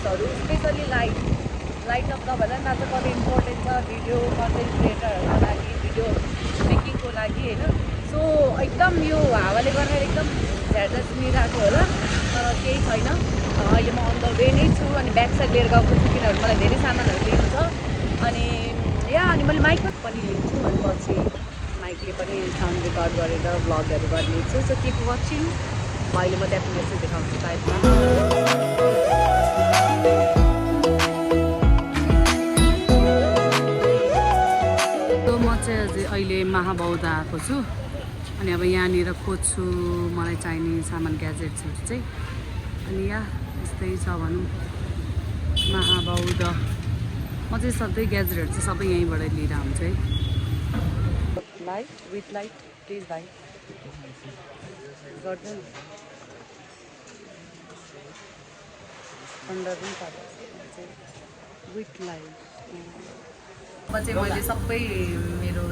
फोक्सहरू specially light up नभएर न चाहिँ कति इम्पोर्टेन्ट छ भिडियो कन्टेन्ट क्रिएटरहरूको लागि भिडियो मेकिङको लागि होइन। सो एकदम यो हावाले गर्दाखेरि एकदम झ्याड्दा सुनिरहेको होला तर केही छैन। अहिले म अन द वे नै छु अनि ब्याक साइड लिएर गएको छु किनभने मलाई धेरै सामानहरू लिनु छ अनि अनि मैले माइक पनि लिन्छु अनि पछि माइकले पनि साउन्ड रेकर्ड गरेर भ्लगहरू गर्नेछु। So keep watching. अहिले म त्यहाँ पुगेर चाहिँ देखाउँछु साइडमा। म चाहिँ अझै अहिले महाबौद्ध आएको छु अनि अब यहाँनिर खोज्छु मलाई चाहिने सामान ग्याजेट्सहरू चाहिँ अनि यहाँ यस्तै छ भनौँ महाबौद्ध। म चाहिँ सधैँ ग्याजेटहरू चाहिँ सबै यहीँबाट लिएर आउँछु है। लाइट विथ लाइट प्लिज भाइ गर्दैन अन्डर पनि पाएको विथ लाइट। चाहिँ मैले सबै मेरो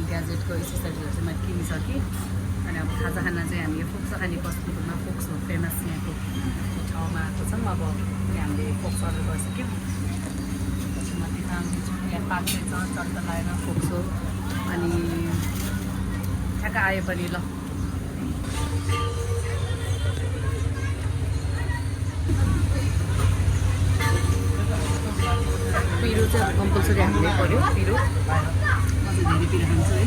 ग्याजेटको एसेसरिजहरू चाहिँ मैले किनिसकेँ अनि अब खाजा खाना चाहिँ हामीले फोक्सो खाने बस्तीमा फोक्स हो फेमस यहाँको ठाउँमा आएको छौँ। अब हामीले फोक्स अर्डर गरिसक्यौँ। पछि म देखाउँछु यहाँ पाक्दै छ चट्ट लगाएर फोक्सो अनि ठ्याक्क आयो पनि ल। पिरो चाहिँ अब कम्पलसरी हाल्नै पऱ्यो पिरो। म चाहिँ धेरै पिरो खान्छु है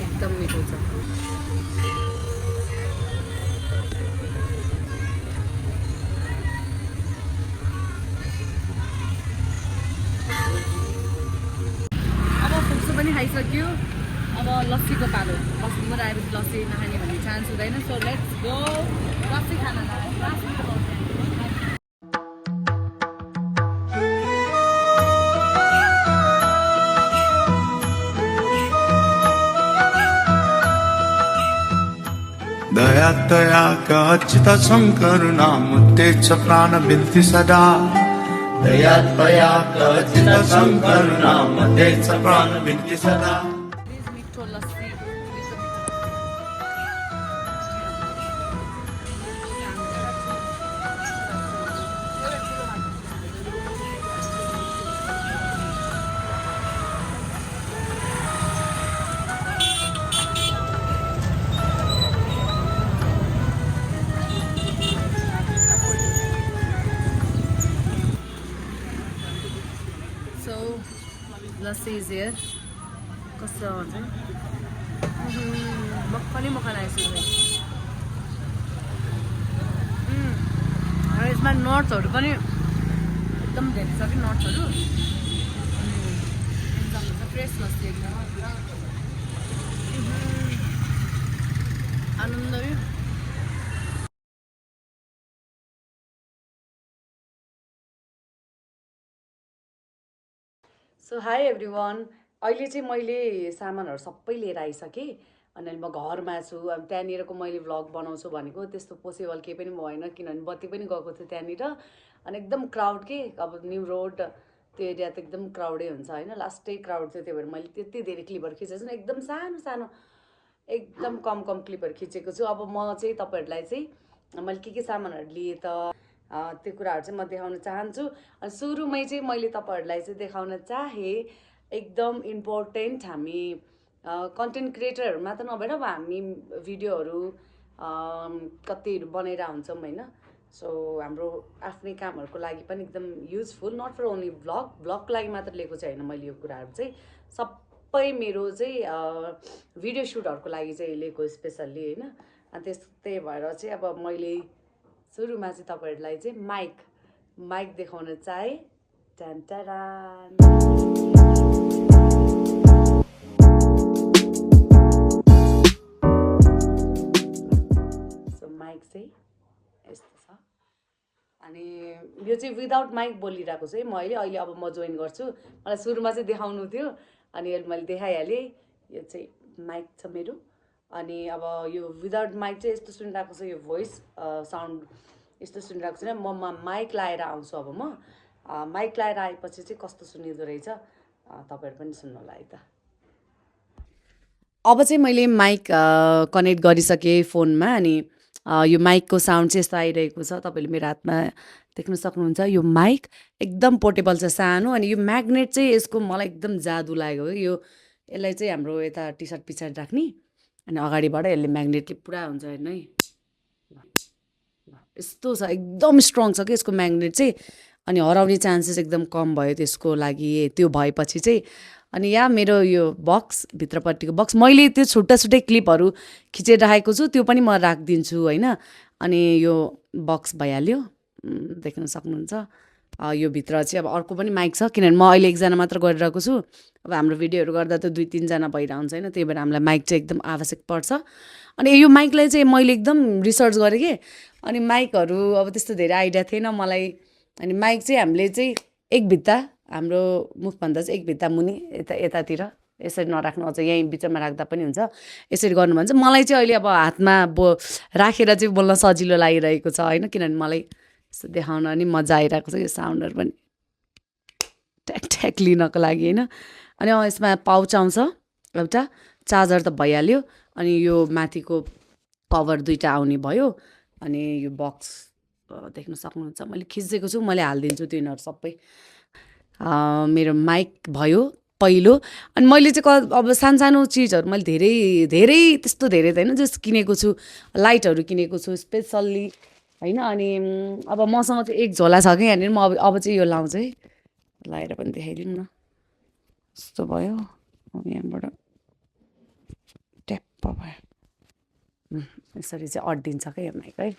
एकदम मिठो छ। अब फोक्सो पनि खाइसक्यो अब लस्सीको पालो। कस्टमर आएपछि लस्सी नखाने भन्ने चान्स हुँदैन। सो लेट्स गो लस्सी खाना दया दया का अच्युत शंकर नाम तेच प्राण बिनती सदा। दया दया का अच्युत शंकर नाम तेच प्राण बिनती सदा। मिठो लस्सी लस्सी इज हियर। कस्तो हुन्छ भर्खरै म खान आइसकेँ। यसमा नट्सहरू पनि एकदम धेरै छ कि नट्सहरू एकदम फ्रेस लस्सी एकदम आनन्द। So high everyone. अहिले चाहिँ मैले सामानहरू सबै लिएर आइसकेँ अनि अहिले म घरमा छु। अब त्यहाँनिरको मैले भ्लग बनाउँछु भनेको त्यस्तो पोसिबल केही पनि भएन किनभने बत्ती पनि गएको थियो त्यहाँनिर अनि एकदम क्राउड के अब न्यू रोड त्यो एरिया त एकदम क्राउडै हुन्छ होइन। लास्टै क्राउड थियो त्यही भएर मैले त्यति धेरै क्लिपहरू खिचेको छु एकदम सानो सानो एकदम कम क्लिपहरू खिचेको छु। अब म चाहिँ तपाईँहरूलाई चाहिँ मैले के सामानहरू लिएँ त त्यो कुराहरू चाहिँ म देखाउन चाहन्छु। अनि सुरुमै चाहिँ मैले तपाईँहरूलाई चाहिँ देखाउन चाहेँ एकदम इम्पोर्टेन्ट हामी कन्टेन्ट क्रिएटरहरू मात्र नभएर अब हामी भिडियोहरू कतिहरू बनाएर हुन्छौँ होइन। सो हाम्रो आफ्नै कामहरूको लागि पनि एकदम युजफुल नट फर ओन्ली भ्लगको लागि मात्र लिएको चाहिँ होइन मैले यो कुराहरू चाहिँ सबै मेरो चाहिँ भिडियो सुटहरूको लागि चाहिँ लिएको स्पेसल्ली होइन। अनि त्यस्तै भएर चाहिँ अब मैले सुरुमा चाहिँ तपाईँहरूलाई चाहिँ माइक देखाउन चाहेँ। टान सो माइक चाहिँ यस्तो छ अनि यो चाहिँ विदाउट माइक बोलिरहेको चाहिँ म अहिले अब म जोइन गर्छु। मलाई सुरुमा चाहिँ देखाउनु थियो अनि अहिले मैले देखाइहालेँ। यो चाहिँ माइक छ मेरो अनि अब यो विदाउट माइक चाहिँ यस्तो सुनिरहेको छ यो भोइस साउन्ड यस्तो सुनिरहेको छैन। म माइक लाएर आउँछु। अब म माइक लाएर आएपछि चाहिँ कस्तो सुनिँदो रहेछ तपाईँहरू पनि सुन्नु होला है त। अब चाहिँ मैले माइक कनेक्ट गरिसकेँ फोनमा अनि यो माइकको साउन्ड चाहिँ यस्तो आइरहेको छ, तपाईँले मेरो हातमा देख्न सक्नुहुन्छ। यो माइक एकदम पोर्टेबल छ, सानो। अनि यो म्याग्नेट चाहिँ यसको मलाई एकदम जादु लाग्यो। यो यसलाई चाहिँ हाम्रो यता टी सर्ट पछाडि राख्ने, अनि अगाडिबाट यसले म्याग्नेटले पुरा हुन्छ हेर्नु है, यस्तो छ, एकदम स्ट्रङ छ कि यसको म्याग्नेट चाहिँ। अनि हराउने चान्सेस एकदम कम भयो त्यसको लागि। त्यो भएपछि चाहिँ अनि यहाँ मेरो यो बक्स, भित्रपट्टिको बक्स, मैले त्यो छुट्टा छुट्टै क्लिपहरू खिचेर राखेको छु, त्यो पनि म राखिदिन्छु होइन। अनि यो बक्स भइहाल्यो, देख्न सक्नुहुन्छ। यो भित्र चाहिँ अब अर्को पनि माइक छ, किनभने म अहिले एकजना मात्र गरिरहेको छु। अब हाम्रो भिडियोहरू गर्दा त 2-3जना भइरहेको हुन्छ होइन, त्यही भएर हामीलाई माइक चाहिँ एकदम आवश्यक पर्छ। अनि यो माइकलाई चाहिँ मैले एकदम रिसर्च गरेँ कि, अनि माइकहरू अब त्यस्तो धेरै आइडिया थिएन मलाई। अनि माइक चाहिँ हामीले चाहिँ एक भित्ता, हाम्रो मुखभन्दा चाहिँ एक भित्ता मुनि यतातिर यसरी नराख्नु, अझ यहीँ बिचमा राख्दा पनि हुन्छ, यसरी गर्नु भन्छ। मलाई चाहिँ अहिले अब हातमा राखेर चाहिँ बोल्न सजिलो लागिरहेको छ होइन, किनभने मलाई यस्तो देखाउन नि मजा आइरहेको छ, यो साउन्डहरू पनि ठ्याक ठ्याक लिनको लागि होइन। अनि यसमा पाउच आउँछ एउटा, चार्जर त भइहाल्यो, अनि यो माथिको कभर 2टा आउने भयो। अनि यो बक्स देख्न सक्नुहुन्छ, मैले खिचेको छु, मैले हालिदिन्छु तिनीहरू सबै। मेरो माइक भयो पहिलो। अनि मैले चाहिँ अब सानो चिजहरू मैले धेरै धेरै त्यस्तो धेरै त होइन, जस्तो किनेको छु, लाइटहरू किनेको छु स्पेसल्ली होइन। अनि अब मसँग चाहिँ एक झोला छ कि यहाँनिर, म अब चाहिँ यो लाउँछु है, लगाएर पनि देखाइदिउँ न। यस्तो भयो, यहाँबाट ट्याप्प भयो, यसरी चाहिँ अड्डिन्छ क्या यो माइक है।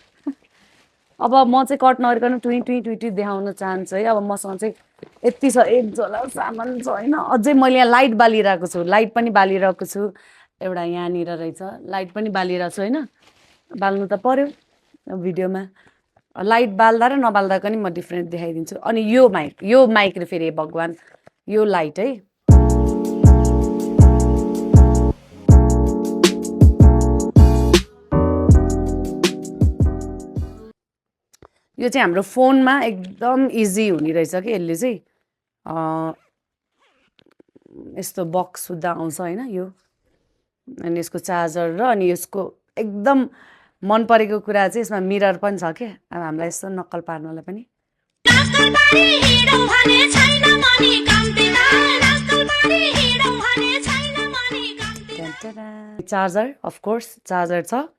अब म चाहिँ कट नगरिकन ट्विटी देखाउन चाहन्छु है। अब मसँग चाहिँ यति छ, एक झोला सामान छ होइन। अझै मैले यहाँ लाइट बालिरहेको छु, लाइट पनि बालिरहेको छु, एउटा यहाँनिर रहेछ, लाइट पनि बालिरहेको छु होइन। बाल्नु त पर्यो भिडियोमा, लाइट बाल्दा र नबाल्दा पनि म डिफ्रेन्ट देखाइदिन्छु। अनि यो माइक र फेरि भगवान् यो लाइट है, यो चाहिँ हाम्रो फोनमा एकदम इजी हुने रहेछ कि यसले चाहिँ। यस्तो बक्स सुद्धा आउँछ होइन यो, अनि यसको चार्जर र अनि यसको एकदम मन परेको कुरा चाहिँ यसमा मिरर पनि छ क्या, अब हामीलाई यस्तो नक्कल पार्नलाई पनि। चार्जर अफकोर्स चार्जर छ।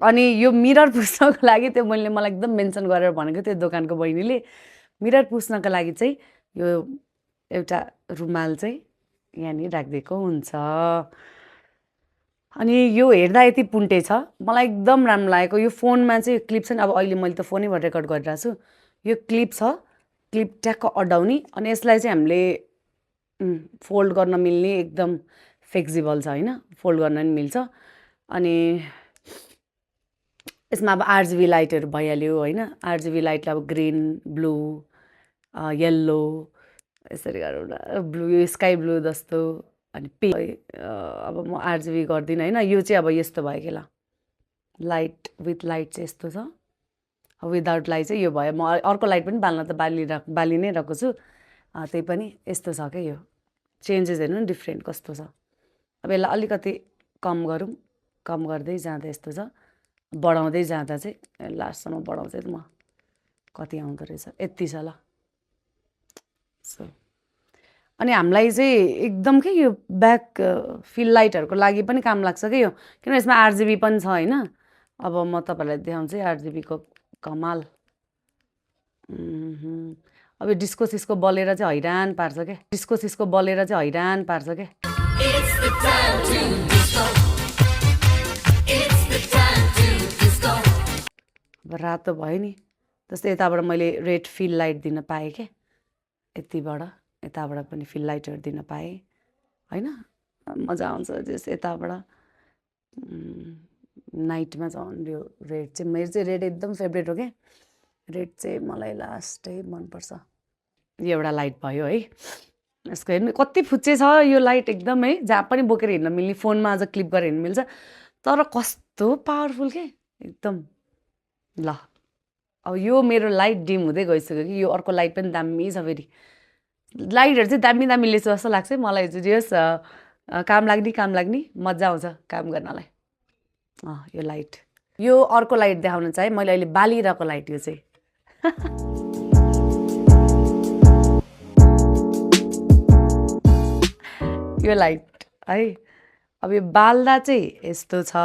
अनि यो मिरर पुस्नको लागि त्यो मलाई एकदम मेन्सन गरेर भनेको त्यो दोकानको बहिनीले, मिरर पुस्नको लागि चाहिँ यो एउटा रुमाल चाहिँ यहाँनिर राखिदिएको हुन्छ। अनि यो हेर्दा यति पुन्टे छ, मलाई एकदम राम्रो लागेको। यो फोनमा चाहिँ क्लिप छ नि, अब अहिले मैले त फोनैबाट रेकर्ड गरिरहेको छु, यो क्लिप छ, क्लिप ट्याक्क अड्डाउने। अनि यसलाई चाहिँ हामीले फोल्ड गर्न मिल्ने, एकदम फ्लेक्सिबल छ होइन, फोल्ड गर्न पनि मिल्छ। अनि यसमा अब RGB लाइटहरू भइहाल्यो होइन, RGB लाइट अब ग्रिन, ब्लू, येल्लो, यसरी गरेर ब्लू, यो स्काई ब्लू जस्तो, अनि पिङ्क। अब म RGB गर्दिनँ होइन, यो चाहिँ अब यस्तो भयो कि ल, लाइट विथ लाइट चाहिँ यस्तो छ, विदाउट लाइट चाहिँ यो भयो। म अर्को लाइट पनि बाल्न त बालि नै रहेको छु, त्यही पनि यस्तो छ क्या। यो चेन्जेस हेर्नु नि डिफ्रेन्ट कस्तो छ। अब यसलाई अलिकति कम गरौँ, कम गर्दै जाँदा यस्तो छ, बढाउँदै जाँदा चाहिँ लास्टसम्म बढाउँदै म कति आउँदो रहेछ, यति छ ल। सो अनि हामीलाई चाहिँ एकदम के यो ब्याक फिल लाइटहरूको लागि पनि काम लाग्छ क्या यो, किनभने यसमा RGB पनि छ होइन। अब म तपाईँलाई देखाउँछु RGB को कमाल। अब यो डिस्को सिस्को बलेर चाहिँ हैरान पार्छ क्या, डिस्को सिस्को बलेर चाहिँ हैरान पार्छ क्या। अब रातो भयो नि, जस्तै यताबाट मैले रेड फिल लाइट दिन पाएँ क्या, यतिबाट यताबाट पनि फिल लाइटहरू दिन पाएँ होइन, मजा आउँछ। जस्तो यताबाट नाइटमा झन् यो रेड चाहिँ, मेरो चाहिँ रेड एकदम फेभरेट हो क्या, रेड चाहिँ मलाई लास्टै मनपर्छ। यो एउटा लाइट भयो है, यसको हेर्नु कति फुच्चे छ यो लाइट एकदम है, जहाँ पनि बोकेर हिँड्न मिल्ने, फोनमा अझ क्लिप गरेर हिँड्नु मिल्छ, तर कस्तो पावरफुल के एकदम। ल अब यो मेरो लाइट डिम हुँदै गइसक्यो कि, यो अर्को लाइट पनि दामी छ फेरि, लाइटहरू चाहिँ दामी दामी लिएछु जस्तो लाग्छ मलाई चाहिँ। जस काम लाग्ने मजा आउँछ काम गर्नलाई। यो लाइट यो अर्को लाइट देखाउन चाहे मैले अहिले बालिरहेको लाइट यो चाहिँ यो लाइट है अब यो बाल्दा चाहिँ यस्तो छ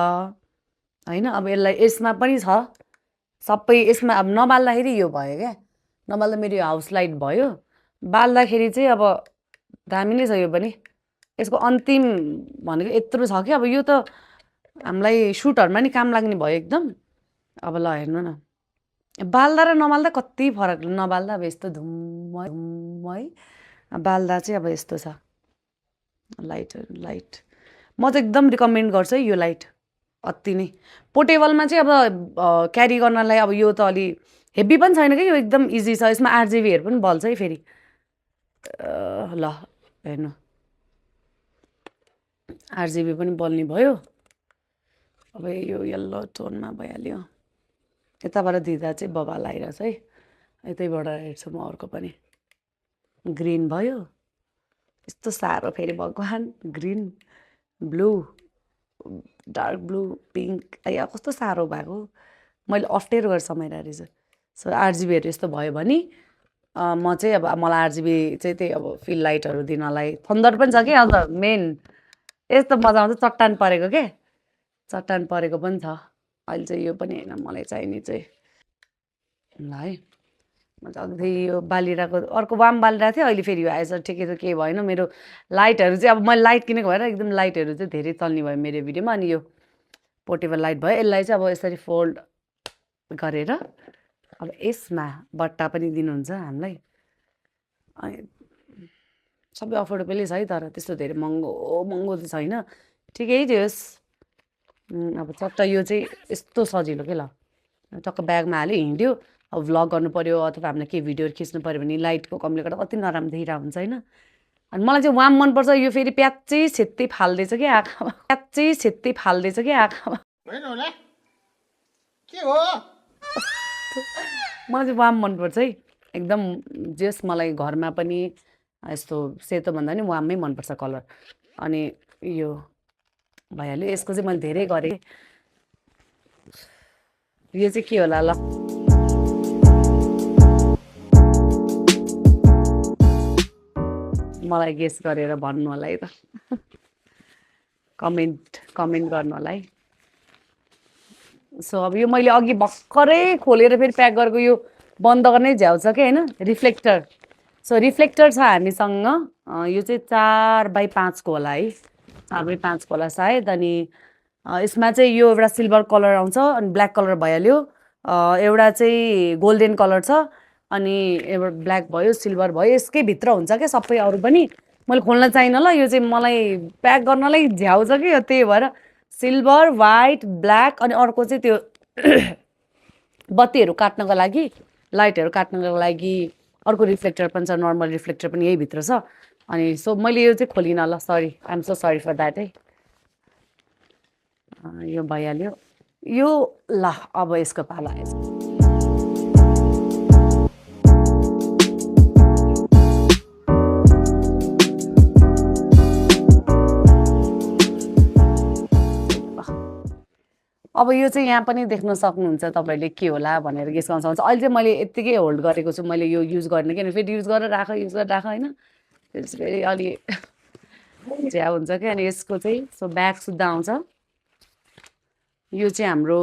हैन अब यसलाई यसमा पनि छ सबै यसमा अब नबाल्दाखेरि यो भयो क्या नबाल्दा मेरो यो हाउस लाइट भयो बाल्दाखेरि चाहिँ अब दामी नै छ यो पनि यसको अन्तिम भनेको यत्रो छ कि अब यो त हामीलाई सुटहरुमा नि काम लाग्ने भयो एकदम अब ल हेर्नु न बाल्दा र नबाल्दा कति फरक नबाल्दा अब यस्तो धुम है बाल्दा चाहिँ अब यस्तो छ लाइट म चाहिँ एकदम रिकमेन्ड गर्छु है यो लाइट अति नै पोर्टेबलमा चाहिँ अब क्यारी गर्नलाई अब यो त अलि हेभी पनि छैन कि यो एकदम इजी छ यसमा आरजिबीहरु पनि बल्छ है फेरि ल हेर्नु आरजिबी पनि बल्ने भयो अब यो येल्लो टोनमा भइहाल्यो यताबाट दिँदा चाहिँ बबाल आइरहेछ है यतैबाट हेर्छु म अर्को पनि ग्रीन भयो यस्तो साह्रो फेरि भगवान green blue dark blue pink या कस्तो साह्रो भएको मैले अप्ठ्यारो गरेर समाइरहेको रहेछु सो आरजिबीहरु यस्तो भयो भने म चाहिँ अब मलाई आरजिबी चाहिँ त्यही अब फिल लाइटहरु दिनलाई थन्डर पनि छ कि अझ मेन यस्तो मजा आउँछ चट्टान परेको के चट्टान परेको पनि छ अहिले चाहिँ यो पनि हैन मलाई चाहिने चाहिँ ल है अझै यो बालिरहेको अर्को वाम बालिरहेको थियो अहिले फेरि यो आएछ ठिकै छ केही भएन मेरो लाइटहरु चाहिँ अब मैले लाइट किनेको भएर एकदम लाइटहरु चाहिँ धेरै चल्ने भयो मेरो भिडियोमा अनि यो पोर्टेबल लाइट भयो यसलाई चाहिँ अब यसरी फोल्ड गरेर अब यसमा बट्टा पनि दिनुहुन्छ हामीलाई अनि सबै अफोर्डेबलै छ है तर त्यस्तो धेरै महँगो चाहिँ छैन ठिकै थियोस् अब चट्ट यो चाहिँ यस्तो सजिलो के ल टक्क ब्यागमा हाल्यो हिँड्यो अब भ्लग गर्नु पर्यो अथवा हामीलाई केही भिडियोहरु खिच्नु पर्यो भने लाइटको कमले गर्दा कति नराम्रो देखिरहेको हुन्छ हैन अनि मलाई चाहिँ वाम मनपर्छ यो फेरि प्याच्चै छेत्तै फाल्दैछ के आँखामा प्याच्चै छेत्तै फाल्दैछ के आँखामा के हो मलाई चाहिँ वाम मनपर्छ है एकदम जस मलाई घरमा पनि यस्तो सेतो भन्दा नि वाममै मनपर्छ कलर अनि यो भइहाल्यो यसको चाहिँ मैले धेरै गरेँ यो चाहिँ के होला ल मलाई गेस गरेर भन्नु होला है त कमेन्ट गर्नु होला है सो अब यो मैले अघि भर्खरै खोलेर फेरि प्याक गरेको यो बन्द गर्नै झ्याउँछ के हैन रिफ्लेक्टर सो रिफ्लेक्टर छ हामीसँग यो चाहिँ 4x5 को होला है 4x5 को होला सायद अनि यसमा चाहिँ यो एउटा सिल्भर कलर आउँछ अनि ब्ल्याक कलर भइहाल्यो एउटा चाहिँ गोल्डन कलर छ अनि एउटा ब्ल्याक भयो सिल्भर भयो यसकै भित्र हुन्छ के सबै अरु पनि मैले खोल्न चाहिन ल यो चाहिँ मलाई प्याक गर्नलाई झ्याउँछ कि यो त्यही भएर सिल्भर व्हाइट ब्ल्याक अनि अर्को चाहिँ त्यो बत्तीहरु काट्नको लागि लाइटहरु काट्नको लागि अर्को रिफ्लेक्टर पनि छ नर्मल रिफ्लेक्टर पनि यही भित्र छ अनि सो मैले यो चाहिँ खोलिन ल sorry I am so sorry for that है यो भइहाल्यो यो ल अब यसको पाला आएछ अब यो चाहिँ यहाँ पनि देख्न सक्नुहुन्छ तपाईले के होला भनेर गेस गर्न सक्नुहुन्छ अहिले चाहिँ मैले यतिकै होल्ड गरेको छु मैले यो युज गर्ने किन फेरि युज गरेर राख हैन फेरि अलि झ्या हुन्छ के अनि यसको चाहिँ सो ब्याग सुद्धा आउँछ यो चाहिँ हाम्रो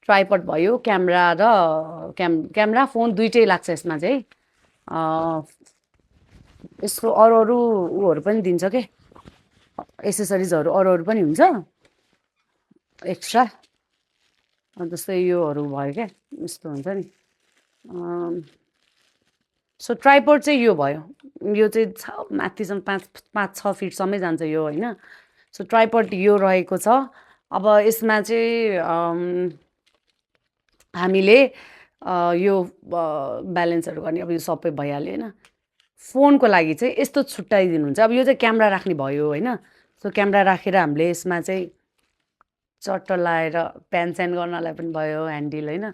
ट्राइपड भयो क्यामेरा र क्यामेरा फोन दुईटै लाग्छ यसमा चाहिँ यसको अरु उहरु पनि दिन्छ के एसेसरिजहरु अरु पनि हुन्छ एक्स्ट्रा जस्तै योहरु भयो क्या यस्तो हुन्छ नि सो ट्राइपड चाहिँ यो भयो यो चाहिँ माथिसम्म 5-6 फिटसम्मै जान्छ यो हैन सो ट्राइपड यो रहेको छ अब यसमा चाहिँ हामीले यो ब्यालेन्सहरु गर्ने अब यो सबै भइहाल्यो हैन फोनको लागि चाहिँ यस्तो छुट्टाइदिनुहुन्छ अब यो चाहिँ क्यामेरा राख्ने भयो हैन सो क्यामेरा राखेर हामीले यसमा चाहिँ चट्ट लाएर पेन सेन गर्नलाई पनि भयो ह्यान्डल हैन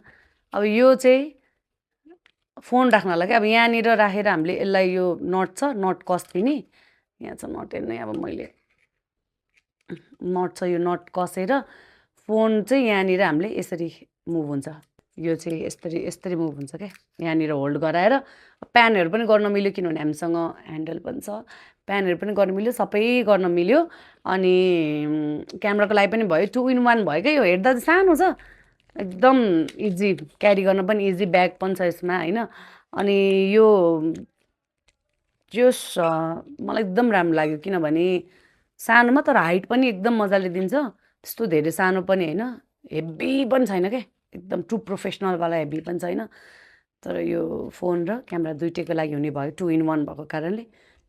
अब यो चाहिँ फोन राख्नलाई अब यहाँनिर राखेर हामीले यसलाई यो नट छ नट कस्दिने यहाँ छ नट हेर्नै अब मैले नट छ यो नट कसेर फोन चाहिँ यहाँनिर हामीले यसरी मुभ हुन्छ यो चाहिँ यसरी मुभ हुन्छ क्या यहाँनिर होल्ड गराएर प्यानहरू पनि गर्न मिल्यो किनभने हामीसँग ह्यान्डल पनि छ प्यानहरू पनि गर्न मिल्यो सबै गर्न मिल्यो अनि क्यामेराको लागि पनि भयो 2 in 1 भयो क्या यो हेर्दा चाहिँ सानो छ एकदम इजी क्यारी गर्न पनि इजी ब्याग पनि छ यसमा होइन अनि यो मलाई एकदम राम्रो लाग्यो किनभने सानोमा तर हाइट पनि एकदम मजाले दिन्छ त्यस्तो धेरै सानो पनि होइन हेभी पनि छैन क्या एकदम टु प्रोफेसनलवाला हेभी पनि छैन तर यो फोन र क्यामेरा दुइटैको लागि हुने भयो 2 in 1 भएको कारणले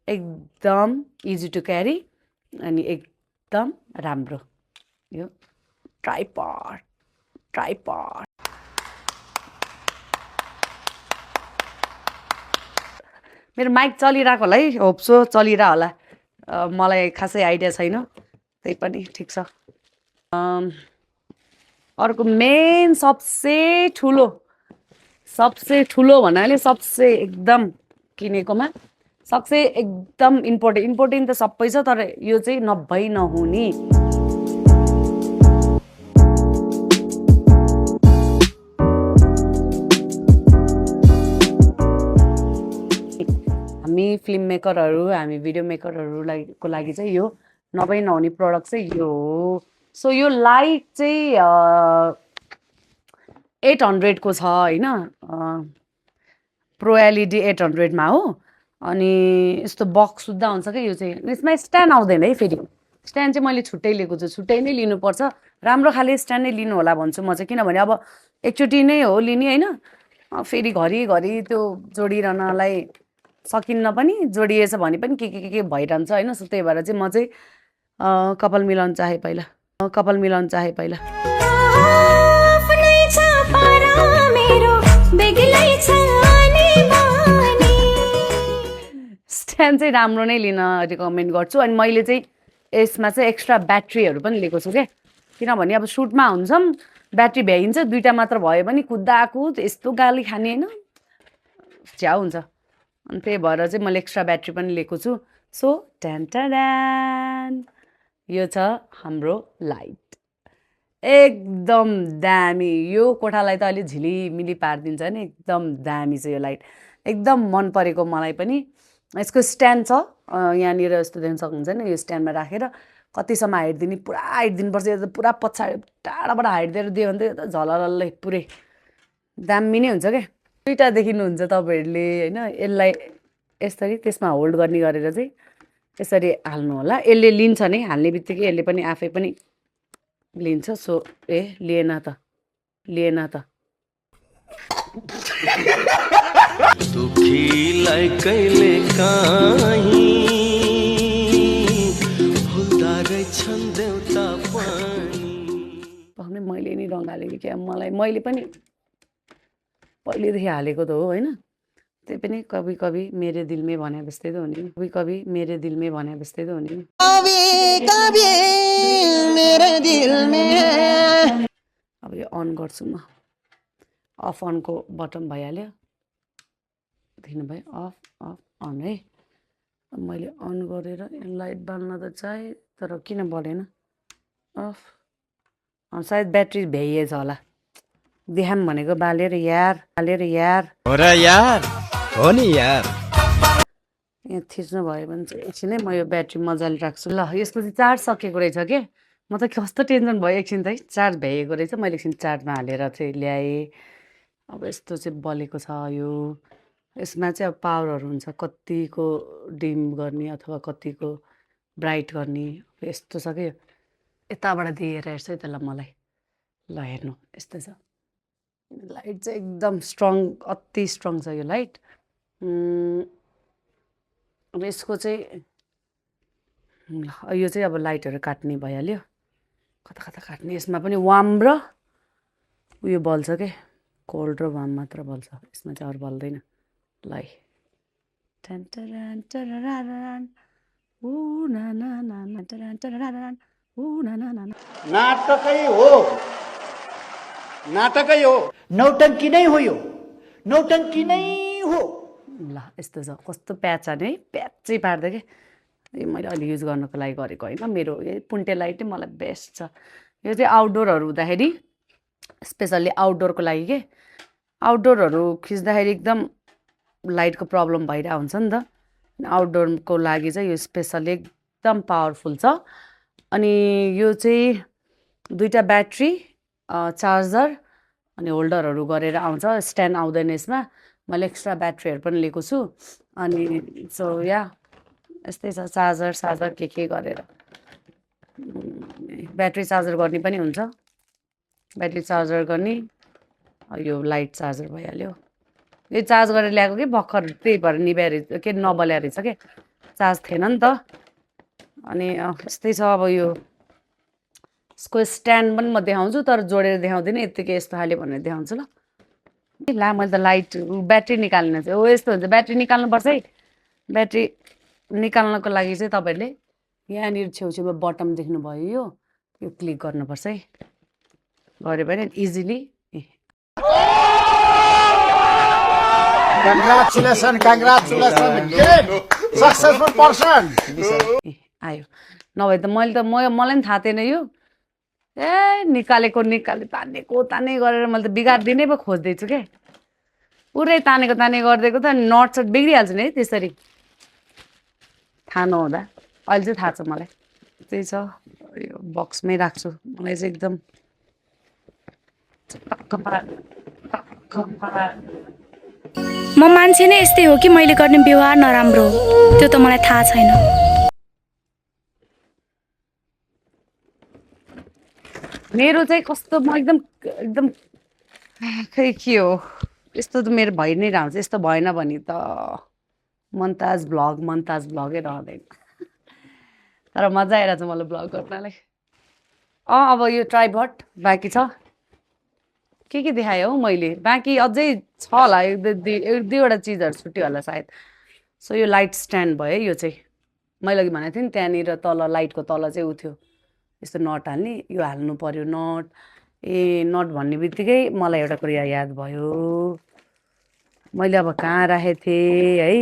एकदम इजी टु क्यारी अनि एकदम राम्रो यो ट्राइपड मेरो माइक चलिरहेको होला है होप्सो चलिरह होला मलाई खासै आइडिया छैन त्यही पनि ठिक छ अर्को मेन सबसे ठुलो भन्नाले सबसे एकदम किनेकोमा सबसे एकदम इम्पोर्टेन्ट त सबै छ तर यो चाहिँ नभई नहुने हामी फिल्म मेकरहरू हामी भिडियो मेकरहरूलाई को लागि चाहिँ यो नभई नहुने प्रडक्ट चाहिँ यो हो सो यो लाइट चाहिँ 800 को छ होइन प्रो एलइडी 800 मा हो अनि यस्तो बक्स सुद्धा हुन्छ क्या यो चाहिँ यसमा स्ट्यान्ड आउँदैन है फेरि स्ट्यान्ड चाहिँ मैले छुट्टै लिएको छु छुट्टै नै लिनुपर्छ राम्रो खाले स्ट्यान्ड नै लिनु होला भन्छु म चाहिँ किनभने अब एकचोटि नै हो लिने होइन फेरि घरिघरि त्यो जोडिरहनलाई सकिन्न पनि जोडिएछ भने पनि के भइरहन्छ होइन सो त्यही भएर चाहिँ म चाहिँ कपाल मिलाउन चाहे पहिला स्ट्यान्ड चाहिँ राम्रो नै लिन रिकमेन्ड गर्छु अनि मैले चाहिँ यसमा चाहिँ एक्स्ट्रा ब्याट्रीहरू पनि लिएको छु क्या किनभने अब सुटमा हुन्छौँ ब्याट्री भ्याइन्छ दुईवटा मात्र भयो भने कुदाकुद यस्तो गाली खाने होइन झ्याउ हुन्छ अनि त्यही भएर चाहिँ मैले एक्स्ट्रा ब्याट्री पनि लिएको छु सो ट्यान यो छ हाम्रो लाइट एकदम दामी यो कोठालाई त अलि झिलिमिली पारिदिन्छ नि एकदम दामी छ यो लाइट एकदम मन परेको मलाई पनि यसको स्ट्यान्ड छ यहाँनिर यस्तो देख्न सक्नुहुन्छ नि यो स्ट्यान्डमा राखेर कतिसम्म हाइट दिने पुरा हाइट दिनुपर्छ यो त पुरा पछाडि टाढाबाट हाइट दिएर दियो भने त झललल्लै पुरै दामी नै हुन्छ क्या दुईवटा देखिनुहुन्छ तपाईँहरूले होइन यसलाई यसरी त्यसमा होल्ड गर्ने गरेर चाहिँ यसरी हाल्नु होला यसले लिन्छ नै हाल्ने बित्तिकै यसले पनि आफै पनि लिन्छ सो लिएन त दुखीलाई कहिले काहीँ भुल्दा रहेछन् देउता पनि मैले नि रङ हालेको क्या मैले पनि पहिलेदेखि हालेको त हो होइन त्यही पनि कभी मेरे दिल में भने जस्तै त हुने कभी मेरे दिल में भने जस्तै त हुने अब यो अन गर्छु म अफ अनको बटन भइहाल्यो देख्नुभयो अफ अन है मैले अन गरेर लाइट बाल्न त चाहे तर किन बलेन अफ सायद ब्याट्री भ्याइएछ होला देखाम भनेको बालेर यार हो र यार हो नि यार यहाँ थिच्नु भयो भने चाहिँ एकछिनै म यो ब्याट्री मजाले राख्छु ल यसको चाहिँ चार्ज सकेको रहेछ के म त कस्तो टेन्सन भयो एकछिन त है चार्ज भ्याएको रहेछ मैले एकछिन चार्जमा हालेर चाहिँ ल्याएँ अब यस्तो चाहिँ बलेको छ यो यसमा चाहिँ अब पावरहरू हुन्छ कतिको डिम गर्ने अथवा कतिको ब्राइट गर्ने यस्तो छ कि यताबाट दिएर हेर्छु है त ल मलाई ल हेर्नु यस्तो छ लाइट चाहिँ एकदम स्ट्रङ अति स्ट्रङ छ यो लाइट अब यसको चाहिँ यो चाहिँ अब लाइटहरू काट्ने भइहाल्यो कता काट्ने यसमा पनि वार्म र उयो बल्छ के कोल्ड र वार्म मात्र बल्छ यसमा चाहिँ अरू बल्दैन ल नाटकै हो नौटंकी नै हो यो नौटंकी नै हो ल यस्तो छ कस्तो प्याच छ नि प्याचै पार्दै के यो मैले अलि युज गर्नको लागि गरेको होइन मेरो यो पुन्टे लाइट नै मलाई बेस्ट छ यो चाहिँ आउटडोरहरू हुँदाखेरि स्पेसल्ली आउटडोरको लागि के आउटडोरहरू खिच्दाखेरि एकदम लाइटको प्रब्लम भइरहेको हुन्छ नि त आउटडोरको लागि चाहिँ यो स्पेसल्ली एकदम पावरफुल छ अनि यो चाहिँ 2टा ब्याट्री चार्जर अनि होल्डरहरू गरेर आउँछ स्ट्यान्ड आउँदैन यसमा मैले एक्स्ट्रा ब्याट्रीहरू पनि लिएको छु अनि सो या यस्तै छ चार्जर के गरेर ब्याट्री चार्जर गर्ने पनि हुन्छ ब्याट्री चार्जर गर्ने यो लाइट चार्जर भइहाल्यो यो चार्ज गरेर ल्याएको कि भर्खर त्यही भएर निभाएर के नबल्या रहेछ के चार्ज थिएन नि त अनि यस्तै छ अब यो यसको स्ट्यान्ड पनि म देखाउँछु तर जोडेर देखाउँदिनँ यत्तिकै यस्तो खाले भनेर देखाउँछु ल ला मैले त लाइट ब्याट्री निकाल्न चाहिँ हो यस्तो हुन्छ ब्याट्री निकाल्नुपर्छ है ब्याट्री निकाल्नको लागि चाहिँ तपाईँहरूले यहाँनिर छेउछेउमा बटम देख्नुभयो यो क्लिक गर्नुपर्छ है गऱ्यो भने इजिली आयो नभए त मलाई पनि थाहा थिएन यो निकालेको ताने गरेर मैले त बिगारिदिनै पो खोज्दैछु क्या पुरै तानेको गरिदिएको त नट सट बिग्रिहाल्छ नि है त्यसरी थाहा नहुँदा अहिले चाहिँ थाहा छ मलाई त्यही छ यो बक्समै राख्छु मलाई चाहिँ एकदम म मान्छे नै यस्तै हो कि मैले गर्ने व्यवहार नराम्रो हो त्यो त मलाई थाहा छैन मेरो चाहिँ कस्तो म एकदम खै के हो यस्तो त मेरो भइ नै रहन्छ यस्तो भएन भने त मन्ताज भ्लगै रहँदैन तर मजा आइरहेछ मलाई भ्लग गर्नलाई अब यो ट्राइपड बाँकी छ के देखाएँ हौ मैले बाँकी अझै छ होला एक दुईवटा चिजहरू छुट्यो होला सायद सो यो लाइट स्ट्यान्ड भयो यो चाहिँ मैले अघि भनेको थिएँ नि त्यहाँनिर तल लाइटको तल चाहिँ उ थियो यस्तो नट हाल्ने यो हाल्नु पर्यो नट नट भन्ने बित्तिकै मलाई एउटा कुरा याद भयो मैले अब कहाँ राखेको थिएँ है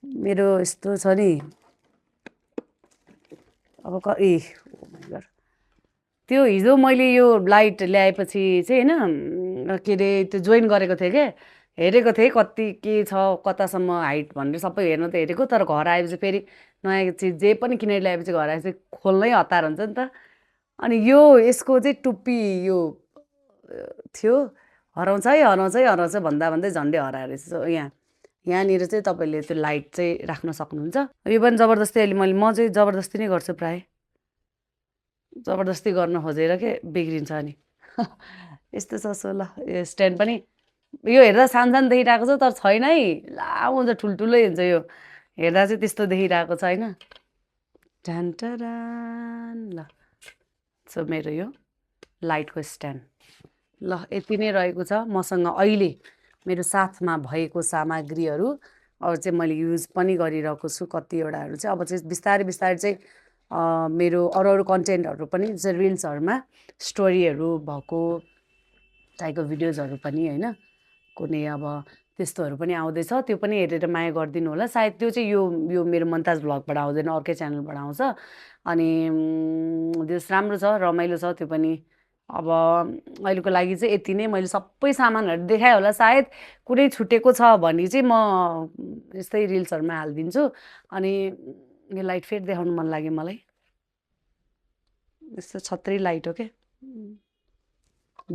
मेरो यस्तो छ नि अब त्यो हिजो मैले यो लाइट ल्याएपछि चाहिँ होइन के अरे त्यो जोइन गरेको थिएँ क्या हेरेको थिएँ कति के छ कतासम्म हाइट भनेर सबै हेर्न त हेरेको तर घर आएपछि फेरि नयाँ चिज जे पनि किनेर ल्याएपछि घर आएपछि खोल्नै हतार हुन्छ नि त अनि यो यसको चाहिँ टुप्पी यो थियो हराउँछ भन्दा झन्डै हराएर रहेछ यहाँनिर चाहिँ तपाईँले त्यो लाइट चाहिँ राख्न सक्नुहुन्छ यो पनि जबरजस्ती अहिले म चाहिँ जबरजस्ती नै गर्छु प्रायः जबरजस्ती गर्न खोजेर के बिग्रिन्छ अनि यस्तो छ सो ल यो स्ट्यान्ड पनि यो हेर्दा सानो देखिरहेको छ तर छैन है लामो हुन्छ ठुल्ठुलै हुन्छ यो हेर्दा चाहिँ त्यस्तो देखिरहेको छ होइन टान ल सो मेरो यो लाइटको स्ट्यान्ड ल यति नै रहेको छ मसँग अहिले मेरो साथमा भएको सामग्रीहरू अरू चाहिँ मैले युज पनि गरिरहेको छु कतिवटाहरू चाहिँ अब चाहिँ बिस्तारै चाहिँ मेरो अरू कन्टेन्टहरू पनि चाहिँ रिल्सहरूमा स्टोरीहरू भएको टाइपको भिडियोजहरू पनि होइन कुनै अब त्यस्तोहरू पनि आउँदैछ त्यो पनि हेरेर माया गरिदिनु होला सायद त्यो चाहिँ यो मेरो मन्ताज भ्लगबाट आउँदैन अर्कै च्यानलबाट आउँछ अनि त्यस राम्रो छ रमाइलो छ त्यो पनि अब अहिलेको लागि चाहिँ यति नै मैले सबै सामानहरू देखाएँ होला सायद कुनै छुटेको छ भने चाहिँ म यस्तै रिल्सहरूमा हालिदिन्छु अनि यो लाइट फेरि देखाउनु मन लाग्यो मलाई यस्तो छत्री लाइट हो क्या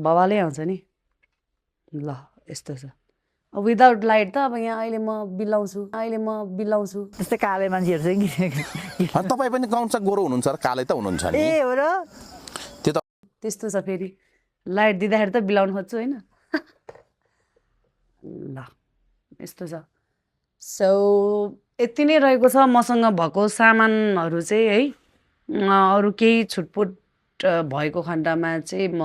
बवालै आउँछ नि ल यस्तो छ विदाउट लाइट त अब यहाँ अहिले म बिलाउँछु त्यस्तै काले मान्छेहरू चाहिँ तपाईँ पनि कौन सा गोरो हुनुहुन्छ र कालै त हुनुहुन्छ नि ए हो र त्यो त त्यस्तो छ फेरि लाइट दिँदाखेरि त बिलाउनु खोज्छु होइन ल यस्तो छ सो यति नै रहेको छ मसँग भएको सामानहरू चाहिँ है अरू केही छुटपुट भएको खण्डमा चाहिँ म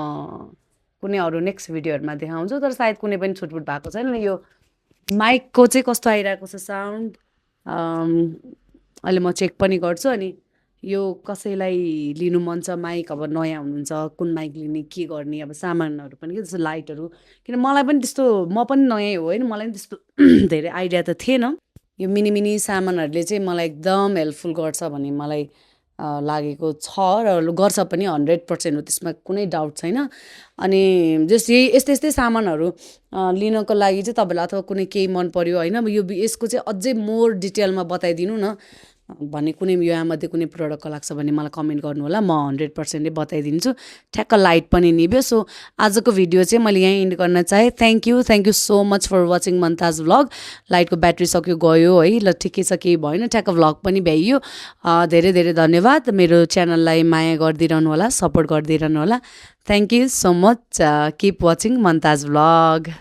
कुनै अरू नेक्स्ट भिडियोहरूमा देखाउँछु तर सायद कुनै पनि छुटपुट भएको छैन यो माइकको चाहिँ कस्तो आइरहेको छ साउन्ड अहिले म चेक पनि गर्छु अनि यो कसैलाई लिनु मन छ माइक अब नयाँ हुनुहुन्छ कुन माइक लिने के गर्ने अब सामानहरू पनि के जस्तो लाइटहरू किन मलाई पनि त्यस्तो म पनि नयाँ हो होइन मलाई पनि त्यस्तो धेरै आइडिया त थिएन यो मिनी सामानहरूले चाहिँ मलाई एकदम हेल्पफुल गर्छ भन्ने मलाई लागेको छ र गर्छ पनि 100% हो, त्यसमा कुनै डाउट छैन। अनि जस यस्तै यस्तै सामानहरू लिनको लागि चाहिँ तपाईँलाई अथवा कुनै केही मन पर्यो होइन, यसको चाहिँ अझै मोर डिटेलमा बताइदिनु न भन्ने कुनै यहाँमध्ये कुनै प्रडक्टको लाग्छ भने मलाई कमेन्ट गर्नु होला, म 100% बताइदिन्छु। ठ्याक्क लाइट पनि निभ्यो। सो आजको भिडियो चाहिँ मैले यहीँ इन्ड गर्न चाहेँ। Thank you so much for watching Mantaj vlog. लाइटको ब्याट्री सक्यो गयो है, ल ठिकै छ, केही भएन, ठ्याक्क भ्लग पनि भ्याइयो। धेरै धेरै धन्यवाद। मेरो च्यानललाई माया गरिदिइरहनु होला, सपोर्ट गरिदिइरहनु होला। Thank you so much. Keep watching Mantaj vlog.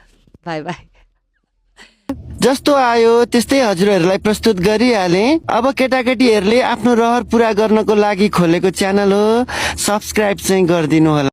Bye bye. जस्तो आयो त्यस्तै हजुरहरूलाई प्रस्तुत गरिहालेँ। अब केटाकेटीहरूले आफ्नो रहर पुरा गर्नको लागि खोलेको च्यानल हो, सब्सक्राइब चाहिँ गरिदिनु होला।